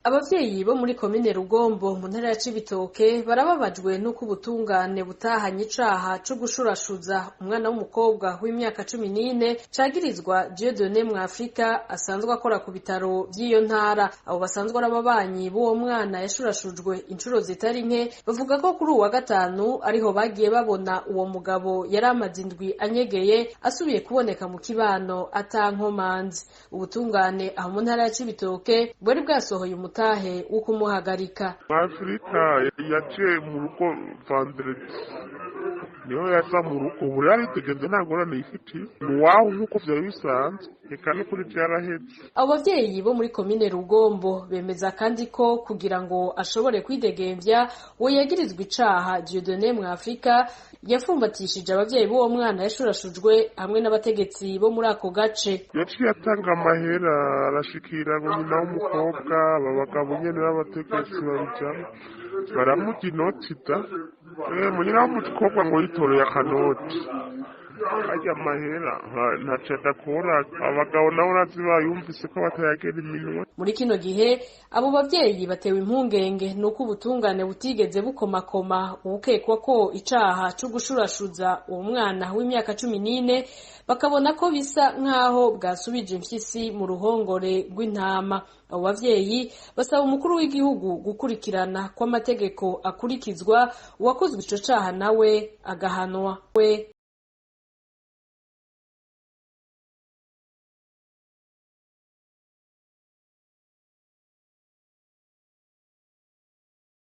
Abavyeyi bo muri komine Rugombo mu ntara ya Cibitoke barababajwe nuko ubutungane butahanye icaha co gushurashuza umwana w'umukobwa w'imyaka 14 cagirizwa Dieudonné Mwafrika asanzwe akora ku bitaro vy'iyo ntara. Abo basanzwe arababanyi b'uwo mwana yashurashujwe incuro zitari nke bavuga ko kuri uwa gatanu ariho bagiye babona uwo mugabo yari amaze indwi anyegeye asubiye kuboneka mu kibano atankomanzi. Ubutungane aho mu ntara ya Cibitoke bwari bwasohoye umutahe wo kumuhagarika. Mwafrika yaje mu rugo vendredi niho yaza mu rugo ubu yari tugenze nta ngorane ifitiye nuwaho nk'uko vyari bisanzwe eka no kuri vyaraheze. Abo bavyeyi bo muri komine Rugombo bemeza kandi ko kugira ngo ashobore kwidegemvya uwo yagirizwa icaha Dieudonné Mwafrika yafumbatishije abavyeyi b'uwo mwana yashurashujwe hamwe n'abategetsi bo muri ako gace. Yaciye atanga amahera arashikira ngo nyina w'umukobwa babagabo nyene b'abategetsi babijana baramuha inoti da munyina w'umukobwa ngo yitoreye akanoti ajya amahera ntaco adakora abagabo nabo urazi bayumvise ko batayagera iminwe. Muri kino gihe abo bavyeyi batewe impungenge nuko ubutungane butigeze bukomakoma ubukekwa ko icaha co gushurashuza uwo mwana w'imyaka 14 bakabona ko bisa nkaho bwasubije impyisi mu ruhongore rw'intama. Abo bavyeyi basaba umukuru w'igihugu gukurikirana kw'amategeko akurikizwa uwakozwe ico caha nawe agahanwa.